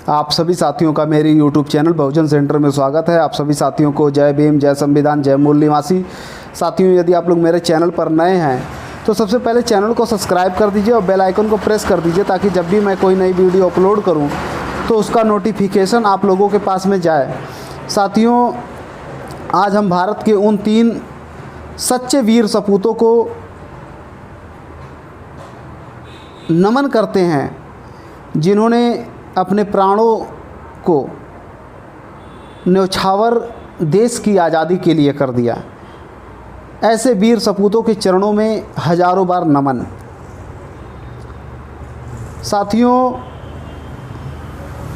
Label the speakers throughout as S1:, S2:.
S1: आप सभी साथियों का मेरे YouTube चैनल बहुजन सेंटर में स्वागत है। आप सभी साथियों को जय भीम, जय संविधान, जय मूल निवासी। साथियों, यदि आप लोग मेरे चैनल पर नए हैं तो सबसे पहले चैनल को सब्सक्राइब कर दीजिए और बेल आइकन को प्रेस कर दीजिए ताकि जब भी मैं कोई नई वीडियो अपलोड करूं तो उसका नोटिफिकेशन आप लोगों के पास में जाए। साथियों, आज हम भारत के उन 3 सच्चे वीर सपूतों को नमन करते हैं जिन्होंने अपने प्राणों को न्यौछावर देश की आज़ादी के लिए कर दिया। ऐसे वीर सपूतों के चरणों में हजारों बार नमन। साथियों,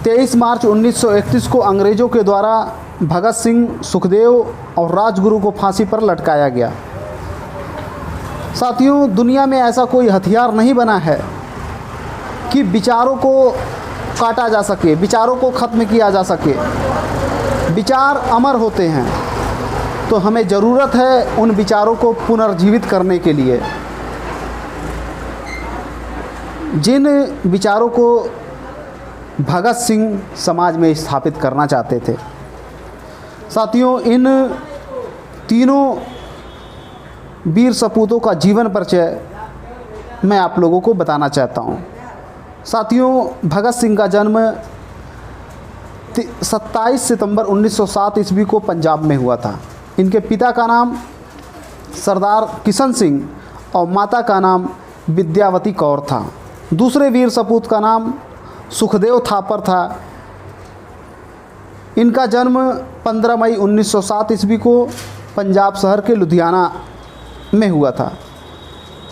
S1: 23 मार्च 1931 को अंग्रेज़ों के द्वारा भगत सिंह, सुखदेव और राजगुरु को फांसी पर लटकाया गया। साथियों, दुनिया में ऐसा कोई हथियार नहीं बना है कि विचारों को काटा जा सके, विचारों को ख़त्म किया जा सके। विचार अमर होते हैं, तो हमें ज़रूरत है उन विचारों को पुनर्जीवित करने के लिए। जिन विचारों को भगत सिंह समाज में स्थापित करना चाहते थे। साथियों, इन तीनों वीर सपूतों का जीवन परिचय मैं आप लोगों को बताना चाहता हूँ। साथियों, भगत सिंह का जन्म 27 सितंबर 1907 ईस्वी को पंजाब में हुआ था। इनके पिता का नाम सरदार किशन सिंह और माता का नाम विद्यावती कौर था। दूसरे वीर सपूत का नाम सुखदेव थापर था। इनका जन्म 15 मई 1907 ईस्वी को पंजाब शहर के लुधियाना में हुआ था।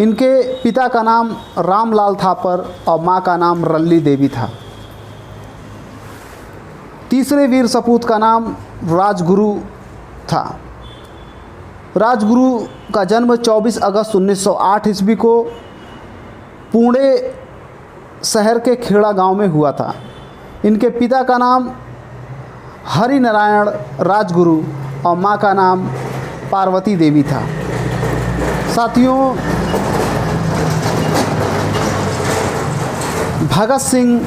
S1: इनके पिता का नाम रामलाल थापर और माँ का नाम रल्ली देवी था। तीसरे वीर सपूत का नाम राजगुरु था। राजगुरु का जन्म 24 अगस्त 1908 ईस्वी को पुणे शहर के खेड़ा गांव में हुआ था। इनके पिता का नाम हरि नारायण राजगुरु और माँ का नाम पार्वती देवी था। साथियों, भगत सिंह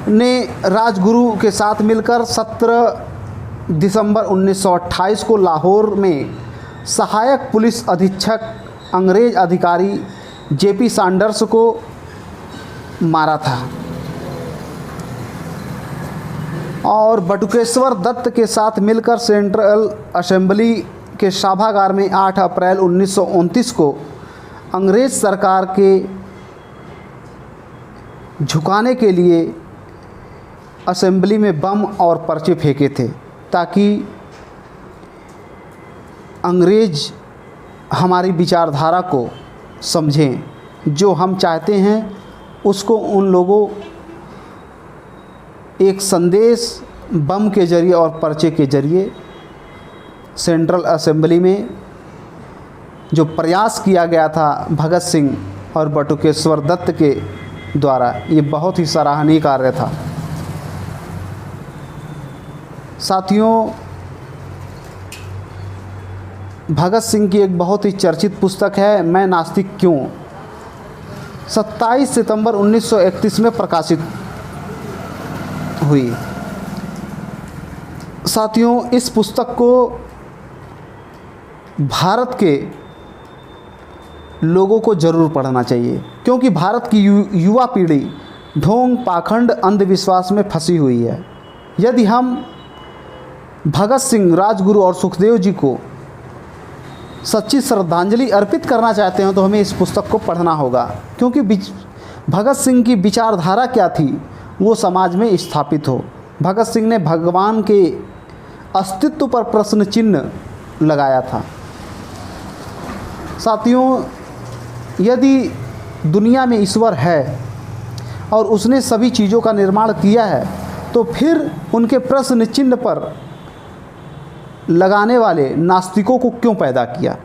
S1: ने राजगुरु के साथ मिलकर 17 दिसंबर 1928 को लाहौर में सहायक पुलिस अधीक्षक अंग्रेज अधिकारी जेपी सैंडर्स को मारा था और बटुकेश्वर दत्त के साथ मिलकर सेंट्रल असेंबली के सभागार में 8 अप्रैल 1929 को अंग्रेज सरकार के झुकाने के लिए असेंबली में बम और पर्चे फेंके थे ताकि अंग्रेज हमारी विचारधारा को समझें। जो हम चाहते हैं उसको उन लोगों एक संदेश बम के ज़रिए और पर्चे के ज़रिए सेंट्रल असेंबली में जो प्रयास किया गया था भगत सिंह और बटुकेश्वर दत्त के द्वारा, ये बहुत ही सराहनीय कार्य था। साथियों, भगत सिंह की एक बहुत ही चर्चित पुस्तक है मैं नास्तिक क्यों, 27 सितंबर 1931 में प्रकाशित हुई। साथियों, इस पुस्तक को भारत के लोगों को ज़रूर पढ़ना चाहिए क्योंकि भारत की युवा पीढ़ी ढोंग, पाखंड, अंधविश्वास में फंसी हुई है। यदि हम भगत सिंह, राजगुरु और सुखदेव जी को सच्ची श्रद्धांजलि अर्पित करना चाहते हैं तो हमें इस पुस्तक को पढ़ना होगा क्योंकि भगत सिंह की विचारधारा क्या थी वो समाज में स्थापित हो। भगत सिंह ने भगवान के अस्तित्व पर प्रश्न चिन्ह लगाया था। साथियों, यदि दुनिया में ईश्वर है और उसने सभी चीज़ों का निर्माण किया है तो फिर उनके प्रश्न चिन्ह पर लगाने वाले नास्तिकों को क्यों पैदा किया?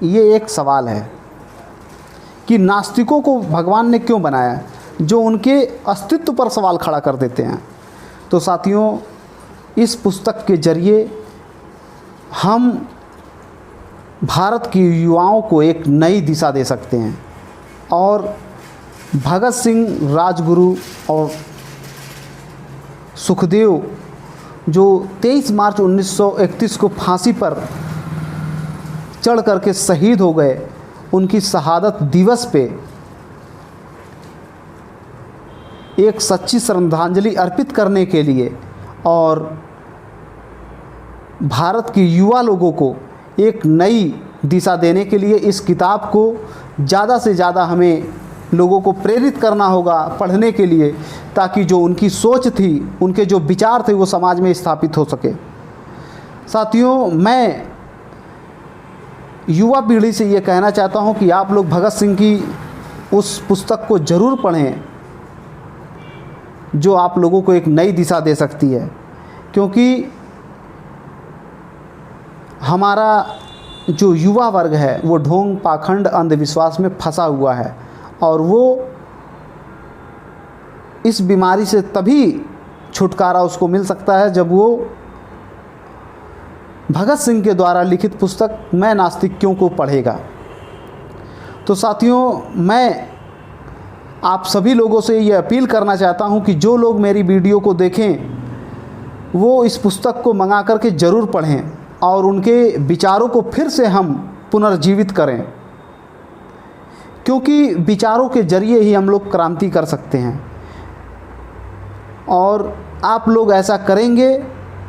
S1: ये एक सवाल है कि नास्तिकों को भगवान ने क्यों बनाया जो उनके अस्तित्व पर सवाल खड़ा कर देते हैं। तो साथियों, इस पुस्तक के ज़रिए हम भारत के युवाओं को एक नई दिशा दे सकते हैं और भगत सिंह, राजगुरु और सुखदेव जो 23 मार्च 1931 को फांसी पर चढ़ करके शहीद हो गए, उनकी शहादत दिवस पे एक सच्ची श्रद्धांजलि अर्पित करने के लिए और भारत के युवा लोगों को एक नई दिशा देने के लिए इस किताब को ज़्यादा से ज़्यादा हमें लोगों को प्रेरित करना होगा पढ़ने के लिए, ताकि जो उनकी सोच थी, उनके जो विचार थे, वो समाज में स्थापित हो सके। साथियों, मैं युवा पीढ़ी से ये कहना चाहता हूँ कि आप लोग भगत सिंह की उस पुस्तक को ज़रूर पढ़ें जो आप लोगों को एक नई दिशा दे सकती है, क्योंकि हमारा जो युवा वर्ग है वो ढोंग, पाखंड, अंधविश्वास में फंसा हुआ है और वो इस बीमारी से तभी छुटकारा उसको मिल सकता है जब वो भगत सिंह के द्वारा लिखित पुस्तक मैं नास्तिक क्यों को पढ़ेगा। तो साथियों, मैं आप सभी लोगों से ये अपील करना चाहता हूँ कि जो लोग मेरी वीडियो को देखें वो इस पुस्तक को मंगा करके ज़रूर पढ़ें और उनके विचारों को फिर से हम पुनर्जीवित करें, क्योंकि विचारों के जरिए ही हम लोग क्रांति कर सकते हैं। और आप लोग ऐसा करेंगे,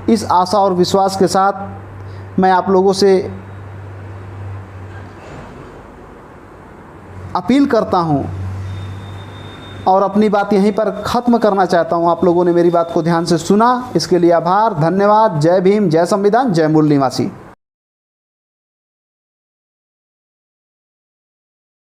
S1: इस आशा और विश्वास के साथ मैं आप लोगों से अपील करता हूं और अपनी बात यहीं पर ख़त्म करना चाहता हूं। आप लोगों ने मेरी बात को ध्यान से सुना, इसके लिए आभार, धन्यवाद। जय भीम, जय संविधान, जय मूल निवासी।